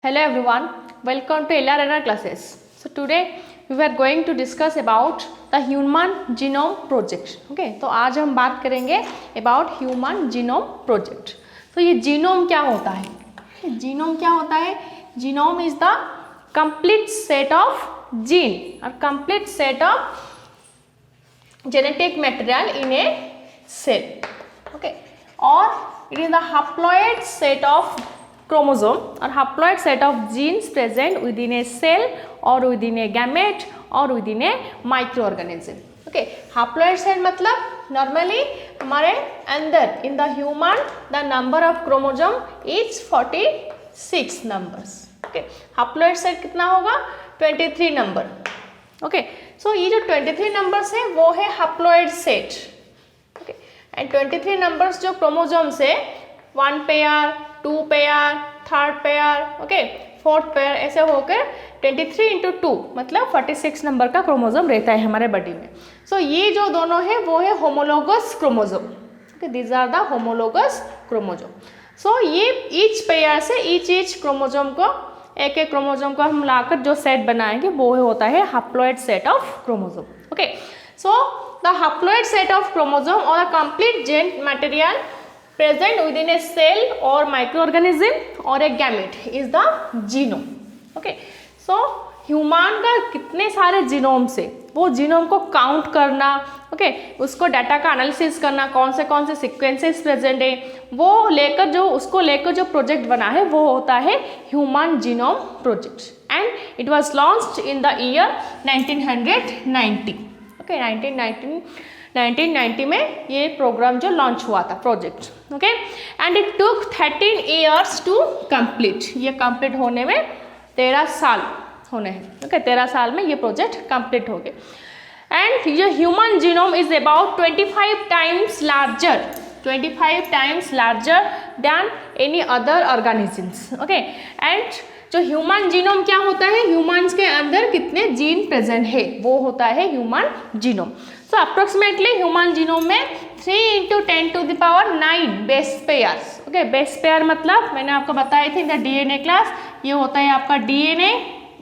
Hello everyone, welcome to LRNR classes. So today we are going to discuss about the Human Genome Project. Okay, तो आज हम बात करेंगे about Human Genome Project. तो ये genome क्या होता है? जीनोम क्या होता है? Genome is the complete set of gene or complete set of genetic material in a cell. Okay, or it is the haploid set of chromosome or haploid set of genes present within a cell or within a gamete or within a microorganism. Okay, haploid set मतलब normally हमारे अंदर in the human the number of chromosome is 46 numbers. Okay, haploid set कितना होगा 23 number. Okay, so ये जो 23 numbers है वो है haploid set. Okay, and 23 numbers जो क्रोमोसोम्स है 1 pair 2 pair, third pair, okay, fourth pair, ऐसे होकर 23 इंटू 2 मतलब 46 नंबर का क्रोमोसोम रहता है हमारे बॉडी में. सो ये जो दोनों है वो है homologous chromosome. Okay, these are the homologous chromosome. So ये ईच पेयर से ईच क्रोमोसोम को एक क्रोमोसोम को हम लाकर जो सेट बनाएंगे वो होता है haploid set of chromosome. Okay, so the haploid set of chromosome और a complete gene material present within a cell or microorganism or a gamete is the genome. Okay, so human का कितने सारे genome से वो genome को count करना, okay, उसको data का एनालिसिस करना, कौन से सीक्वेंसेस प्रेजेंट है वो लेकर जो उसको लेकर जो प्रोजेक्ट बना है वो होता है human genome project. And it was launched in the year 1990. Okay, 1990 में ये प्रोग्राम जो लॉन्च हुआ था project. Okay, and it took 13 years to complete. ये कंप्लीट होने में 13 साल होने हैं. ओके, 13 साल में ये प्रोजेक्ट कंप्लीट हो गए. एंड ये human genome is about 25 times larger than any other organisms. Okay, and जो ह्यूमन जीनोम क्या होता है, ह्यूमन्स के अंदर कितने जीन प्रेजेंट है वो होता है ह्यूमन जीनोम. सो अप्रोक्सीमेटली ह्यूमन जीनोम में 3 × 10⁹ base pairs. Okay, base pair मतलब मैंने आपको बताई थी इन द डीएनए क्लास, ये होता है आपका डीएनए.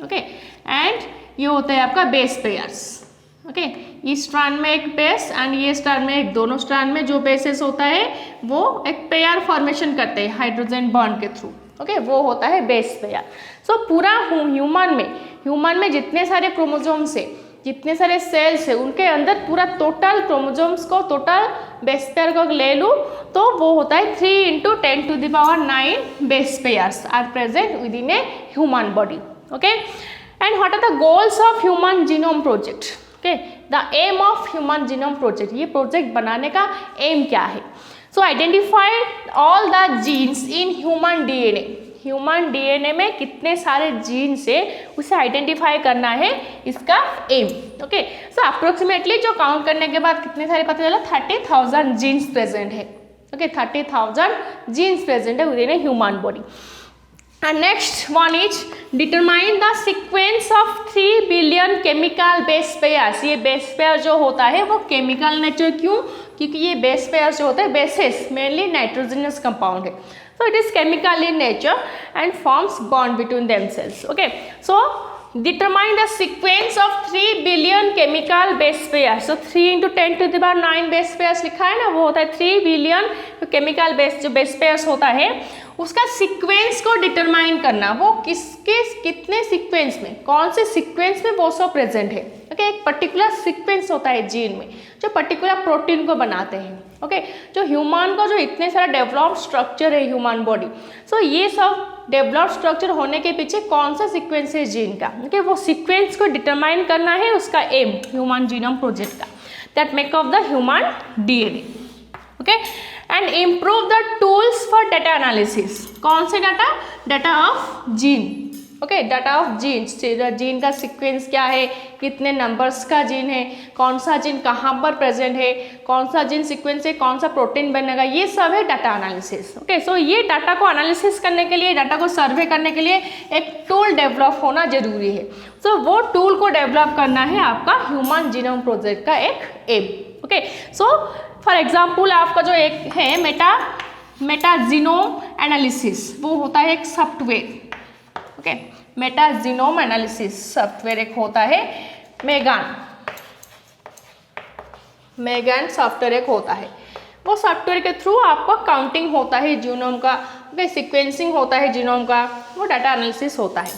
ओके, एंड ये होता है आपका बेस पेयर्स. ओके, इस स्ट्रैंड में एक बेस एंड ये स्ट्रैंड में एक, दोनों स्ट्रैंड में जो बेसेस होता है वो एक पेयर फॉर्मेशन करते हैं हाइड्रोजन बॉन्ड के थ्रू. ओके, वो होता है बेस पेयर. सो पूरा ह्यूमन में जितने सारे क्रोमोसोम्स है, जितने सारे सेल्स है, उनके अंदर पूरा टोटल क्रोमोसोम्स को, टोटल बेस पेयर को ले लूँ तो वो होता है 3 × 10⁹ base pairs are present within a human body. Okay, and what are the goals of human genome project? Okay, the aim of human genome project, ये project बनाने का एम क्या है? So identify all the genes in human DNA. Human DNA में कितने सारे jeans है उसे आइडेंटिफाई करना है इसका एम. ओके, सो अप्रोक्सीमेटली जो काउंट करने के बाद कितने सारे पता चला 30,000 जीन्स प्रेजेंट है. ओके, 30,000 जीन्स प्रेजेंट है with in a human body. And next one is determine the sequence of 3 billion chemical base pairs. ये base pair जो होता है वो chemical nature क्यों? क्योंकि ये base pairs जो होते हैं bases mainly nitrogenous compound है. So it is chemical in nature and forms bond between themselves. Okay, so determine the sequence of 3 billion chemical base pairs. So 3 × 10⁹ base pairs लिखा है ना, वो होता है 3 billion chemical base जो base pairs होता है उसका सीक्वेंस को डिटरमाइन करना, वो किसके कितने सीक्वेंस में, कौन से सीक्वेंस में वो सब प्रेजेंट है. ओके, एक पर्टिकुलर सीक्वेंस होता है जीन में जो पर्टिकुलर प्रोटीन को बनाते हैं. ओके, जो ह्यूमन का जो इतने सारा डेवलप्ड स्ट्रक्चर है ह्यूमन बॉडी, सो ये सब डेवलप्ड स्ट्रक्चर होने के पीछे कौन सा सीक्वेंस है जीन का. ओके, वो सीक्वेंस को डिटरमाइन करना है उसका एम ह्यूमन जीनोम प्रोजेक्ट का, that make of the human DNA. Okay, and improve the tools for data analysis. कौन से data of gene. Okay, data of genes, gene का सीक्वेंस क्या है, कितने नंबर्स का जीन है, कौन सा जीन कहाँ पर प्रेजेंट है, कौन सा जीन सीक्वेंस है, कौन सा प्रोटीन बनेगा, ये सब है डाटा एनालिसिस. ओके, सो ये डाटा को एनालिसिस करने के लिए, डाटा को सर्वे करने के लिए एक टूल डेवलप होना जरूरी है. सो वो टूल को डेवलप करना है आपका ह्यूमन जीनोम प्रोजेक्ट का एक aim. Okay, so for example आपका जो एक है मेटा जीनोम एनालिसिस, वो होता है एक software. Okay. Meta genome analysis software एक होता है मेगान सॉफ्टवेयर एक होता है। वो सॉफ्टवेयर के थ्रू आपका काउंटिंग होता है जीनोम का, ओके, सीक्वेंसिंग होता है जीनोम का, वो डाटा एनालिसिस होता है।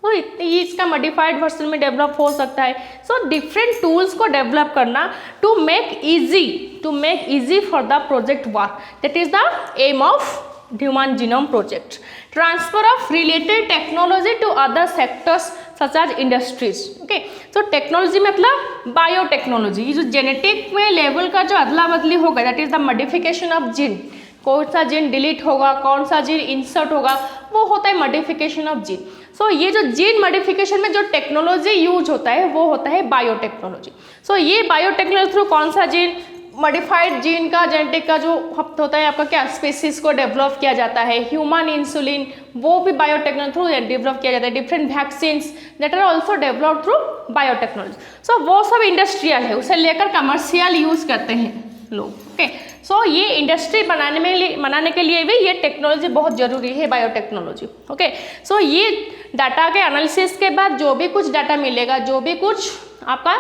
तो ये इसका मॉडिफाइड वर्जन में डेवलप हो सकता है। सो डिफरेंट टूल्स को डेवलप करना to make easy for the project work, that is the aim of human genome project. Transfer of related technology to other sectors such as industries, okay. तो technology मतलब biotechnology, ये जो genetic में level का जो अदला बदली होगा, that is the modification of gene. कौन सा जीन डिलीट होगा, कौन सा जीन इंसर्ट होगा, वो होता है मॉडिफिकेशन ऑफ जीन। सो ये जो जीन मॉडिफिकेशन में जो टेक्नोलॉजी यूज होता है वो होता है बायोटेक्नोलॉजी। सो ये बायोटेक्नोलॉजी थ्रू कौन सा जीन, मॉडिफाइड जीन का, जेनेटिक का जो होता है आपका क्या स्पीसीज को डेवलप किया जाता है। ह्यूमन इंसुलिन वो भी बायोटेक्नोलॉजी थ्रू डेवलप किया जाता है। Different vaccines that are also develop through biotechnology. So वो सब इंडस्ट्रियल है, उसे लेकर कमर्शियल यूज करते हैं लोग, ओके। सो ये इंडस्ट्री बनाने के लिए भी ये टेक्नोलॉजी बहुत जरूरी है, बायोटेक्नोलॉजी, ओके। सो ये डाटा के एनालिसिस के बाद जो भी कुछ डाटा मिलेगा, जो भी कुछ आपका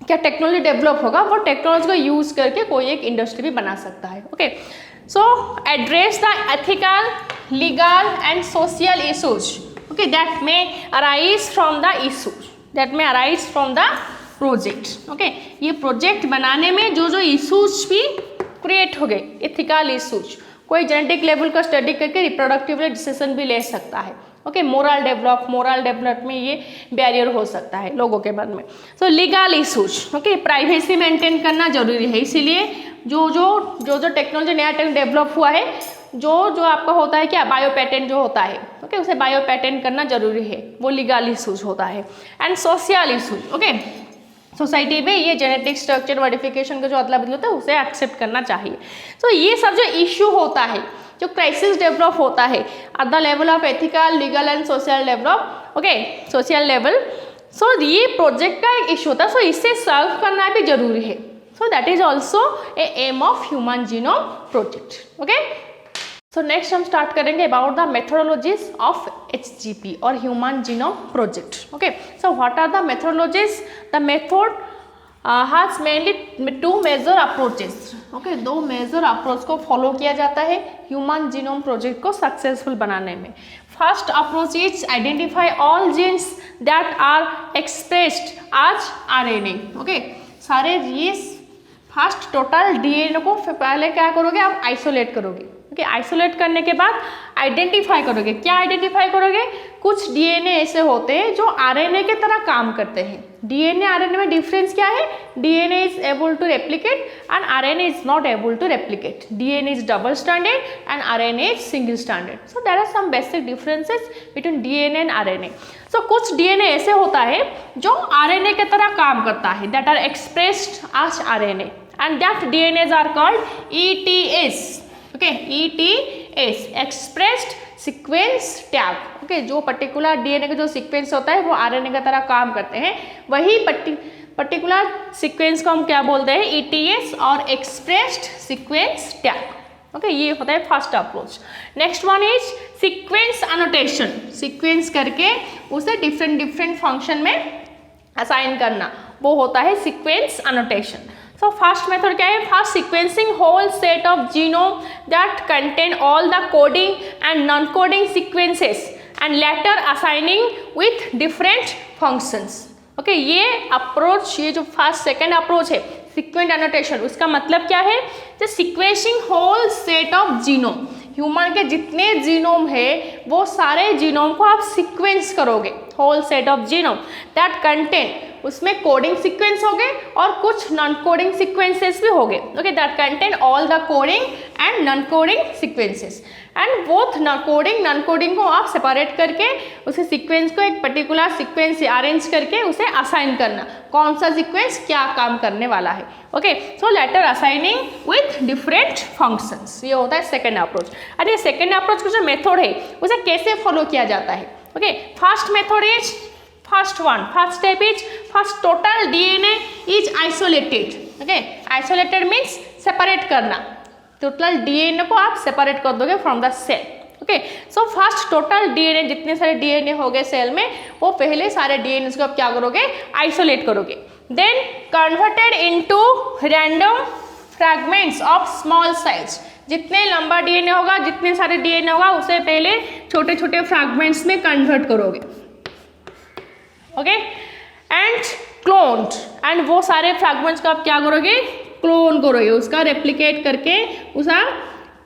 क्या टेक्नोलॉजी डेवलप होगा, वो टेक्नोलॉजी को यूज करके कोई एक इंडस्ट्री भी बना सकता है, okay. So address the ethical, legal and social issues, okay, that may arise from the project, okay. ये प्रोजेक्ट बनाने में जो इशूज भी क्रिएट हो गए, एथिकल इशूज, कोई जेनेटिक लेवल का स्टडी करके रिप्रोडक्टिव डिसीजन भी ले सकता है, ओके। मोरल डेवलप में ये बैरियर हो सकता है लोगों के मन में। सो legal issues, okay, privacy maintain करना जरूरी है, इसीलिए जो टेक्नोलॉजी नया डेवलप हुआ है, जो आपका होता है क्या बायो पैटेंट जो होता है, ओके, उसे बायो पैटेंट करना जरूरी है, वो लीगल इशूज होता है। And social issues, okay, society में ये जेनेटिक स्ट्रक्चर मॉडिफिकेशन का जो अदला बदली होता है उसे एक्सेप्ट करना चाहिए। तो ये सब जो इश्यू होता है, जो क्राइसिस डेवलप होता है at the level of ethical, legal and social develop, okay, social level, so ये प्रोजेक्ट का एक इशू होता है। सो इसे सॉल्व करना भी जरूरी है। So that is also a aim of human genome project, okay. So next हम स्टार्ट करेंगे about the methodologies of HGP और human genome project, okay. So what are the methodologies? The method has mainly two major approaches, okay, दो major approach को follow किया जाता है human genome project को successful बनाने में। First approach is identify all genes that are expressed as RNA, okay. सारे ये फर्स्ट टोटल DNA को पहले क्या करोगे, आप आइसोलेट करोगे, ओके। आइसोलेट करने के बाद आइडेंटिफाई करोगे। क्या आइडेंटिफाई करोगे? कुछ DNA ऐसे होते हैं जो RNA के तरह काम करते हैं। DNA RNA में डिफरेंस क्या है? DNA is able to replicate and RNA is not able to replicate. DNA is double stranded and RNA is single stranded. So there are some basic differences between DNA and RNA. So कुछ DNA ऐसे होता है जो RNA के तरह काम करता है, that are expressed as RNA and that DNAs are called ETS. Okay, ETS expressed sequence tag, okay. जो पर्टिकुलर DNA का जो सीक्वेंस होता है वो RNA की तरह काम करते हैं, वही पर्टिकुलर सीक्वेंस को हम क्या बोलते हैं? ETS और एक्सप्रेस्ड सीक्वेंस टैग, ओके। ये होता है first approach. Next one is sequence annotation, sequence करके उसे डिफरेंट फंक्शन में असाइन करना, वो होता है sequence annotation. So first method क्या है? First sequencing whole set of genome that contain all the coding and non-coding sequences and later assigning with different functions. Okay, ये approach, ये जो first second approach है sequence annotation, उसका मतलब क्या है? The sequencing whole set of genome, human के जितने जीनोम है वो सारे जीनोम को आप सीक्वेंस करोगे, whole set of genome that contain, उसमें कोडिंग सीक्वेंस हो गए और कुछ नॉन कोडिंग सीक्वेंसेस भी हो गए, okay. That contain all the coding and non coding sequences and both coding non coding को आप सेपरेट करके उसे सीक्वेंस को एक पर्टिकुलर सीक्वेंस से अरेंज करके उसे असाइन करना, कौन सा सीक्वेंस क्या काम करने वाला है, okay. So later assigning with different functions, ये होता है सेकेंड अप्रोच। और ये सेकेंड अप्रोच का जो मेथड है उसे कैसे फॉलो किया जाता है, okay. First method is first step is first total DNA is isolated, okay. Isolated means separate करना, टोटल DNA को आप सेपरेट कर दोगे from the cell, okay. So first total DNA, जितने सारे डीएनए हो गए सेल में, वो पहले सारे डीएनए को आप क्या करोगे, आइसोलेट करोगे, then converted into random fragments of small size. जितने लंबा डीएनए होगा, जितने सारे डीएनए होगा, उसे पहले छोटे छोटे फ्रैगमेंट्स में कन्वर्ट करोगे, ओके, एंड क्लोन्ड, एंड वो सारे फ्रैगमेंट्स को आप क्या करोगे, क्लोन करोगे, उसका रेप्लिकेट करके उसका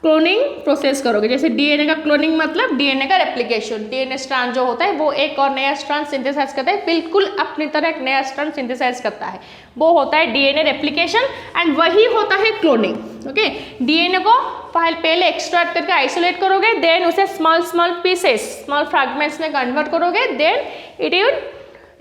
क्लोनिंग प्रोसेस करोगे। जैसे डीएनए का क्लोनिंग मतलब डीएनए का रेप्लिकेशन, डीएनए स्ट्रैंड जो होता है वो एक और नया स्ट्रैंड सिंथेसाइज करता है, बिल्कुल अपनी तरह एक नया स्ट्रैंड सिंथेसाइज करता है, वो होता है डीएनए रेप्लिकेशन, एंड वही होता है क्लोनिंग। ओके, डीएनए को पहले एक्सट्रैक्ट करके आइसोलेट करोगे, देन उसे small small pieces, small fragments में कन्वर्ट करोगे, then it will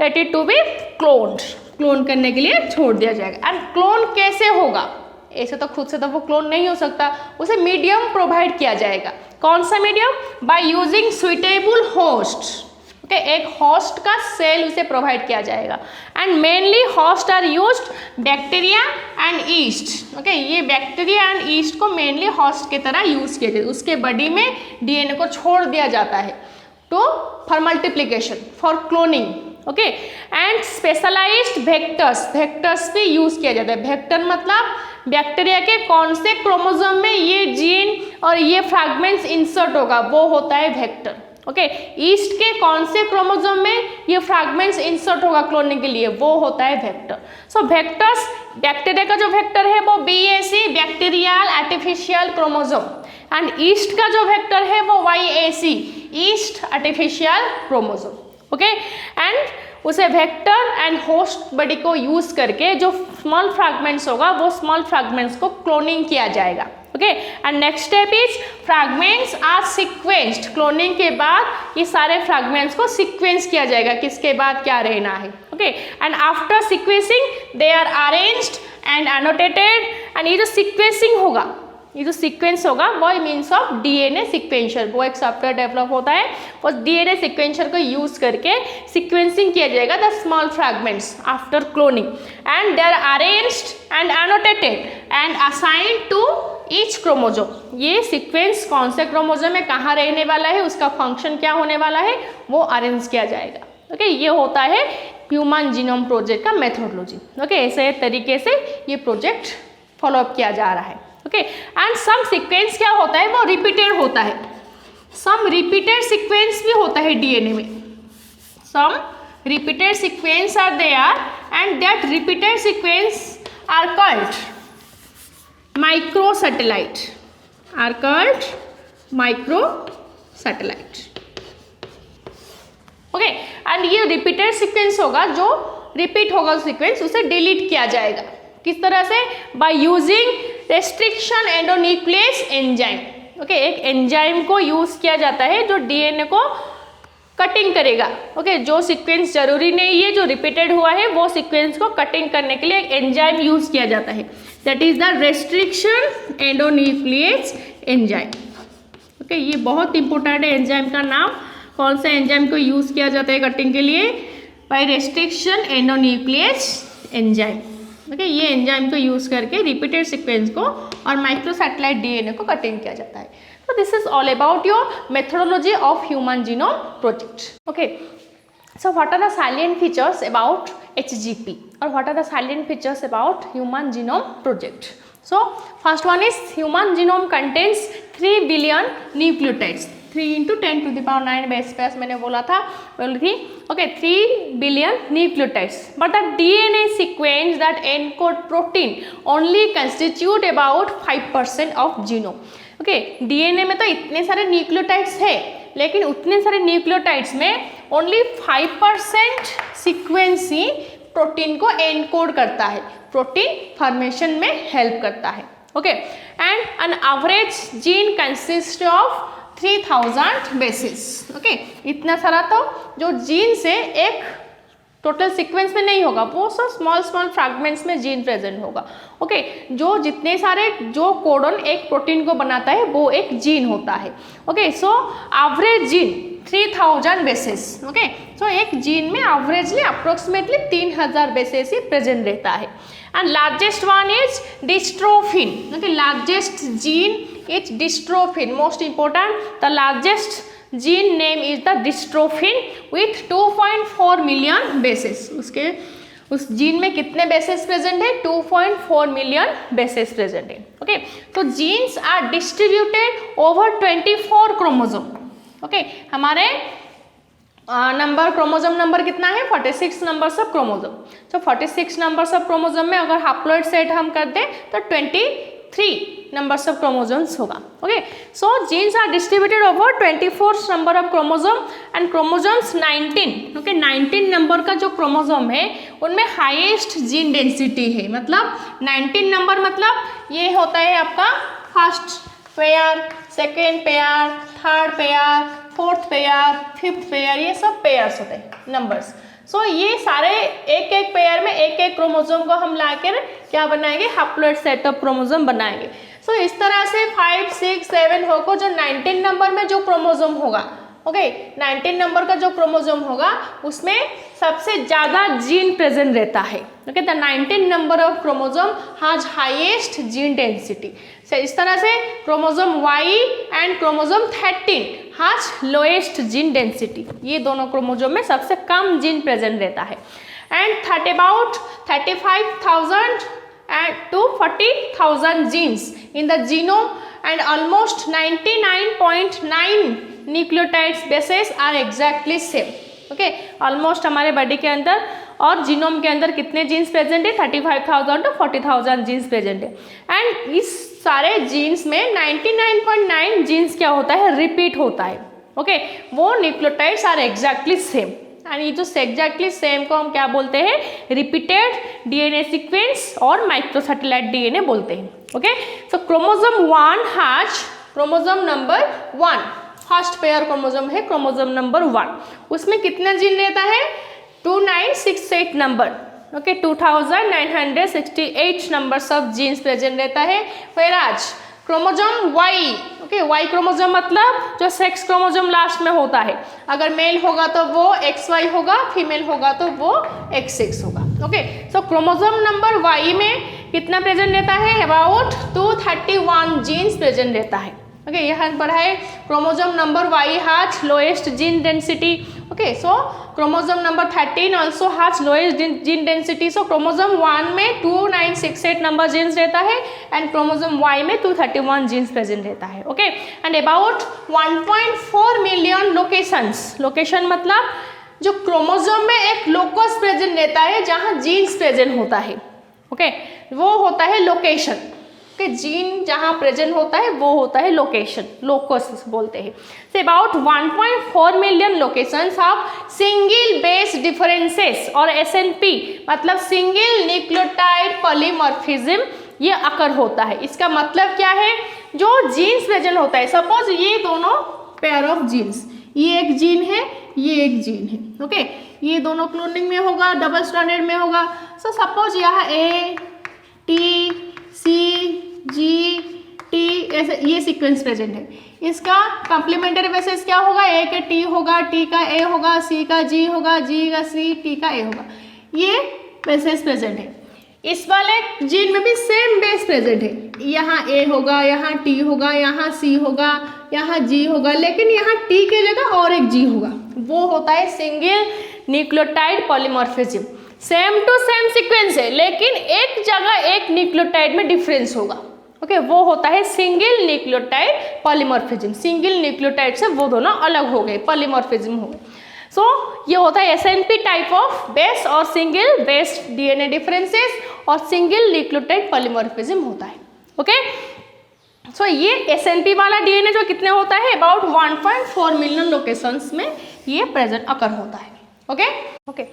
let it to be cloned, clone करने के लिए छोड़ दिया जाएगा। एंड क्लोन कैसे होगा, ऐसे तो खुद से तो वो क्लोन नहीं हो सकता, उसे मीडियम प्रोवाइड किया जाएगा। कौन सा medium, by using suitable host, okay, एक होस्ट का सेल उसे प्रोवाइड किया जाएगा, and mainly host are used bacteria and yeast, okay, ये बैक्टीरिया एंड ईस्ट को मेनली होस्ट की तरह यूज किया जाता है, उसके बॉडी में डीएनए को छोड़ दिया जाता है to for multiplication, for cloning, okay, and specialized vectors, vectors भी यूज किया जाता है। वेक्टर मतलब बैक्टीरिया के कौन से क्रोमोसोम में ये जीन और ये फ्रैगमेंट्स इंसर्ट होगा, वो होता है वेक्टर, ओके, ईस्ट के कौन से क्रोमोसोम में ये फ्रैगमेंट्स इंसर्ट होगा क्लोनिंग के लिए, वो होता है वेक्टर। सो वेक्टर्स, बैक्टीरिया का जो वेक्टर है वो BAC, bacterial artificial chromosome, and east का जो वेक्टर है वो YAC, yeast artificial chromosome, okay, and उसे वेक्टर एंड होस्ट बॉडी को यूज करके जो स्मॉल फ्रैगमेंट्स होगा, वो स्मॉल फ्रैगमेंट्स को क्लोनिंग किया जाएगा, okay, and next step is fragments are sequenced, cloning के बाद ये सारे फ्रैगमेंट्स को सीक्वेंस किया जाएगा, किसके बाद क्या रहना है, okay, and after sequencing they are arranged and annotated, and ये जो सीक्वेंसिंग होगा, ये जो सीक्वेंस होगा वो मीन्स ऑफ डीएनए सीक्वेंसर, वो एक सॉफ्टवेयर डेवलप होता है, वो डीएनए सीक्वेंसर को यूज करके सीक्वेंसिंग किया जाएगा the small fragments after cloning, and they are arranged and annotated and assigned to each chromosome. ये सीक्वेंस कौन से क्रोमोसोम में कहाँ रहने वाला है, उसका फंक्शन क्या होने वाला है, वो अरेंज किया जाएगा, ओके, ये होता है ह्यूमन जीनोम प्रोजेक्ट का मेथोडोलॉजी, ओके, ऐसे तरीके से ये प्रोजेक्ट फॉलोअप किया जा रहा है, ओके, एंड सम सीक्वेंस क्या होता है, वो रिपीटेड होता है, सम रिपीटेड सीक्वेंस भी होता है डीएनए में, some repeated sequence are there, and that repeated sequence are called microsatellite, are called microsatellite, okay, and ये रिपीटेड सीक्वेंस होगा, जो रिपीट होगा सीक्वेंस, उसे डिलीट किया जाएगा, किस तरह से, by using restriction endonuclease enzyme, okay, एक एंजाइम को यूज किया जाता है जो डीएनए को कटिंग करेगा, ओके, जो सीक्वेंस जरूरी नहीं है, जो रिपीटेड हुआ है, वो सीक्वेंस को कटिंग करने के लिए एक एंजाइम यूज किया जाता है, that is the restriction endonuclease enzyme, okay, ये बहुत इंपॉर्टेंट है एंजाइम का नाम, कौन सा एंजाइम को यूज किया जाता है कटिंग के लिए, by restriction endonuclease enzyme, okay, ये एंजाइम को यूज करके रिपीटेड सीक्वेंस को और माइक्रोसैटेलाइट डीएनए को कटिंग किया जाता है। So this is all about your methodology of human genome project. Okay. So what are the salient features about HGP, or what are the salient features about human genome project? So first one is human genome contains 3 billion nucleotides. 3 into 10 to the power 9 base पे मैंने बोला थी, okay, 3 billion nucleotides. But the DNA sequence that encode protein only constitute about 5% of genome. Okay, DNA में तो इतने सारे nucleotides है, लेकिन उतने सारे न्यूक्लियोटाइड्स में ओनली 5% सीक्वेंस ही प्रोटीन को एनकोड करता है, प्रोटीन फॉर्मेशन में हेल्प करता है, okay, and an average gene consist of 3000 basis, okay, इतना सारा तो जो जीन से एक टोटल सीक्वेंस में नहीं होगा, वो सब स्मॉल स्मॉल फ्रैगमेंट्स में जीन प्रेजेंट होगा, ओके, जो जितने सारे जो कोडन एक प्रोटीन को बनाता है वो एक जीन होता है, okay, so average gene 3000 basis, okay, so एक जीन में एवरेजली अप्रोक्सीमेटली 3000 बेसिस ही प्रेजेंट रहता है, and largest one is dystrophin, okay, largest gene it's dystrophin, most important, the largest gene name is the dystrophin with 2.4 million bases. उसके उस gene में कितने bases present है? 2.4 मिलियन बेसेस प्रेजेंट है। Okay, तो genes are distributed over 24 chromosome. Okay, हमारे number chromosome number कितना है? 46 नंबर्स ऑफ क्रोमोसोम। तो 46 नंबर्स ऑफ क्रोमोसोम में अगर हैप्लॉइड सेट हम कर दें तो 23 नंबर्स ऑफ क्रोमोसोम्स होगा। Okay, so genes are distributed over 24 number of chromosome and chromosomes 19। Okay, 19 number का जो क्रोमोसोम है उनमें हाईएस्ट जीन डेंसिटी है। मतलब 19 नंबर मतलब ये होता है आपका first pair, second pair, third pair, fourth pair, fifth pair, ये सब पेयर्स होते हैं नंबर्स। सो ये सारे एक एक पेयर में एक एक क्रोमोसोम को हम लाकर क्या बनाएंगे? हैप्लॉइड सेट ऑफ क्रोमोसोम बनाएंगे। सो इस तरह से 5, 6, 7 होको जो 19 नंबर में जो क्रोमोसोम होगा, ओके, 19 नंबर का जो क्रोमोसोम होगा उसमें सबसे ज़्यादा जीन प्रेजेंट रहता है। Okay, the 19 number of chromosome has highest gene density. इस तरह से chromosome Y and chromosome 13 has lowest gene density. ये दोनों क्रोमोसोम में सबसे कम जीन प्रेजेंट रहता है। And about 35,000 to 40,000 genes in the genome and almost 99.9 nucleotides bases are exactly same. Okay, almost हमारे बॉडी के अंदर और जीनोम के अंदर कितने जीन्स प्रेजेंट है? 35,000 to 40,000 जीन्स प्रेजेंट है। एंड इस सारे जीन्स में 99.9 जीन्स क्या होता है? रिपीट होता है। ओके, वो nucleotides are exactly same. And ये जो एग्जैक्टली सेम को हम क्या बोलते हैं? रिपीटेड डीएनए सीक्वेंस और माइक्रोसैटेलाइट डीएनए बोलते हैं। Okay, so chromosome 1 has chromosome number 1, first pair chromosome है क्रोमोसोम नंबर 1। उसमें कितना जीन रहता है? 2968 number. Okay, 2968 numbers of genes present रहता है। Whereas chromosome Y, okay, Y chromosome मतलब जो सेक्स क्रोमोसोम लास्ट में होता है, अगर मेल होगा तो वो XY होगा, फीमेल होगा तो वो XX होगा। Okay, so chromosome number Y में कितना प्रेजेंट रहता है? अबाउट 231 जीन्स प्रेजेंट रहता है। ओके, यहाँ पर है chromosome number Y has lowest gene density. Okay, so chromosome number 13 also has lowest gene density. So chromosome 1 में 2968 नंबर जीन्स रहता है एंड क्रोमोसोम Y में 231 जीन्स प्रेजेंट रहता है। Okay, and about 1.4 million locations, location मतलब जो chromosome में एक लोकस प्रेजेंट रहता है जहाँ जीन्स प्रेजेंट होता है। ओके, वो होता है लोकेशन। कि जीन जहाँ प्रेजेंट होता है वो होता है लोकेशन, लोकस बोलते हैं। Say about 1.4 million locations of single base differences और SNP मतलब सिंगल न्यूक्लियोटाइड पॉलीमॉर्फिज्म ये अकर होता है। इसका मतलब क्या है? जो जीन्स प्रेजेंट होता है, सपोज ये दोनों पेयर ऑफ जीन्स, ये एक जीन है, ये एक जीन है। ओके, ये दोनों क्लोनिंग में होगा, डबल स्ट्रैंडेड में होगा। सो सपोज यहाँ A, T, C, G, T ऐसे ये सीक्वेंस प्रेजेंट है। इसका कॉम्प्लीमेंट्री बेसिस क्या होगा? A का T होगा, T का A होगा, C का G होगा, G का C, T का A होगा। ये बेसिस प्रेजेंट है। इस वाले जीन में भी सेम बेस प्रेजेंट है। यहाँ A होगा, यहाँ T होगा, यहाँ C होगा, यहाँ G होगा, लेकिन यहाँ T के जगह और एक G होगा। वो होता है single nucleotide polymorphism. Same to same sequence है लेकिन एक जगह एक न्यूक्लियोटाइड में डिफरेंस होगा। ओके, वो होता है single nucleotide polymorphism. Single nucleotide से वो दोनों अलग हो गए, पॉलीमॉर्फिज्म हो गए। सो ये होता है SNP टाइप ऑफ बेस और सिंगल बेस डीएनए डिफरेंसेस और सिंगल न्यूक्लियोटाइड पॉलीमॉर्फिज्म होता है। ओके, सो ये SNP वाला डीएनए जो कितने होता है? अबाउट 1.4 मिलियन लोकेशंस में ये प्रेजेंट अकर होता है। Okay, okay,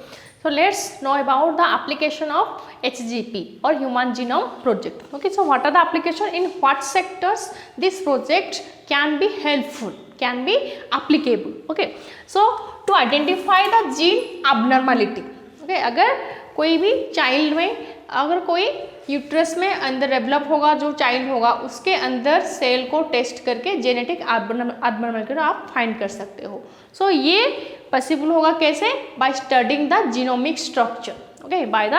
so let's know about the application of HGP or Human Genome Project. Okay, so what are the application, in what sectors this project can be helpful, can be applicable? Okay, so to identify the gene abnormality. Okay, अगर कोई भी child में अगर कोई uterus में अंदर develop होगा, जो चाइल्ड होगा उसके अंदर सेल को टेस्ट करके जेनेटिक abnormality आप फाइंड कर सकते हो। सो ये पॉसिबल होगा कैसे? By studying the genomic structure, okay, by the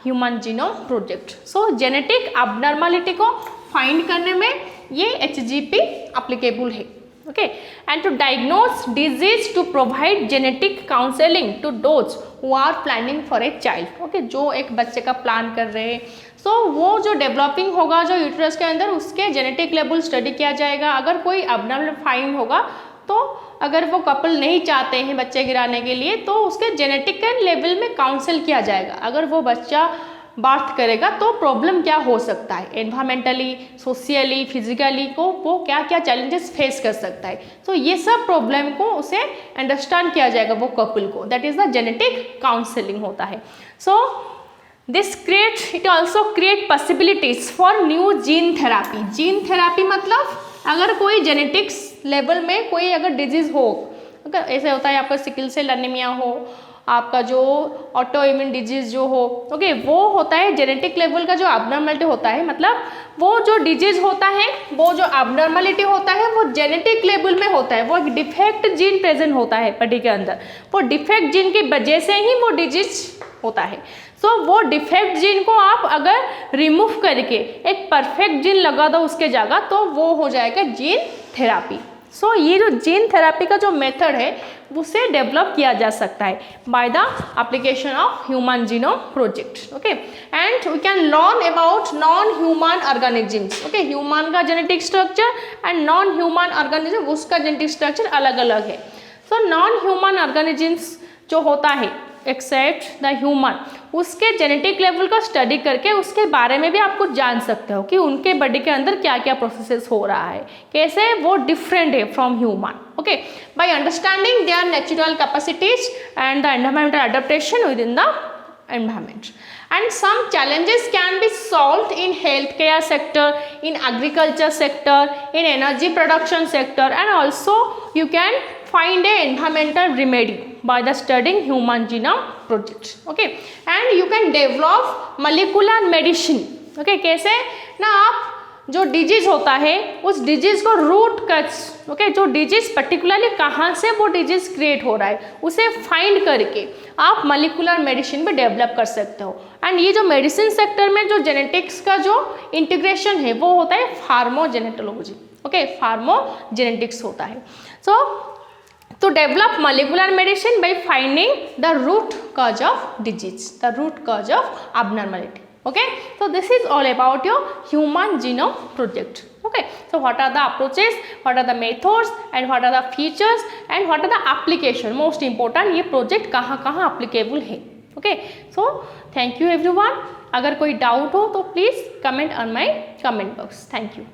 human genome project. So genetic abnormality को फाइंड करने में ये HGP applicable है. Okay, and to diagnose disease, to provide genetic counseling to those who are planning for a child. Okay, जो एक बच्चे का plan कर रहे हैं, so वो जो डेवलपिंग होगा जो यूट्रस के अंदर, उसके जेनेटिक लेवल स्टडी किया जाएगा. अगर कोई अबनॉर्मल फाइंड होगा तो अगर वो कपल नहीं चाहते हैं बच्चे गिराने के लिए तो उसके जेनेटिक लेवल में काउंसिल किया जाएगा. अगर वो बच्चा बार्थ करेगा तो प्रॉब्लम क्या हो सकता है, एनवायरमेंटली, सोशियली, फिजिकली को वो क्या क्या चैलेंजेस फेस कर सकता है. तो ये सब प्रॉब्लम को उसे अंडरस्टैंड किया जाएगा वो कपल को. That is the genetic counselling होता है. So this create, it also create possibilities for new gene therapy. Gene therapy मतलब अगर कोई जेनेटिक्स लेवल में कोई अगर डिजीज हो, अगर ऐसे होता है आपका सिकल सेल एनीमिया हो, आपका जो ऑटो इम्यून डिजीज जो हो, ओके, वो होता है जेनेटिक लेवल का जो अबनॉर्मलिटी होता है. मतलब वो जो डिजीज होता है, वो जो अबनॉर्मलिटी होता है वो जेनेटिक लेवल में होता है. वो एक डिफेक्ट जीन प्रेजेंट होता है बॉडी के अंदर. वो डिफेक्ट जीन की वजह से ही वो डिजीज होता है. सो वो डिफेक्ट जीन को आप अगर रिमूव करके एक परफेक्ट जीन लगा दो उसके जगह तो वो हो जाएगा जीन थेरापी. सो ये जो जीन थेरापी का जो मेथड है उसे डेवलप किया जा सकता है by the application of human genome project. Okay, and we can learn about non human organisms. Okay, human का genetic structure and non human organism उसका जेनेटिक स्ट्रक्चर अलग अलग है. सो नॉन ह्यूमन ऑर्गेनिजम्स जो होता है एक्सेप्ट द ह्यूमन, उसके genetic level का स्टडी करके उसके बारे में भी आप कुछ जान सकते हो कि उनके बॉडी के अंदर क्या क्या प्रोसेसेस हो रहा है, कैसे वो डिफरेंट है from human. Okay, by understanding their natural capacities and the environmental adaptation with in the environment. And some challenges can be solved in healthcare sector, in agriculture sector, in energy production sector, and also you can find a environmental remedy by the studying human genome project. Okay, and you can develop molecular medicine. Okay, कैसे ना आप जो disease होता है उस disease को root कच, okay, जो डिजीज पर्टिकुलरली कहाँ से वो डिजीज क्रिएट हो रहा है उसे फाइंड करके आप मॉलिक्यूलर मेडिसिन भी डेवलप कर सकते हो. एंड ये जो मेडिसिन सेक्टर में जो जेनेटिक्स का जो इंटीग्रेशन है वो होता है फार्मोजेनेटोलॉजी. ओके, फार्मोजेनेटिक्स होता है. सो to develop molecular medicine by finding the root cause of disease, the root cause of abnormality. Okay, so this is all about your human genome project. Okay, so what are the approaches, what are the methods, and what are the features, and what are the application. Most important, ये project कहाँ कहाँ applicable है. Okay, so thank you everyone. अगर कोई doubt हो तो please comment on my comment box. Thank you.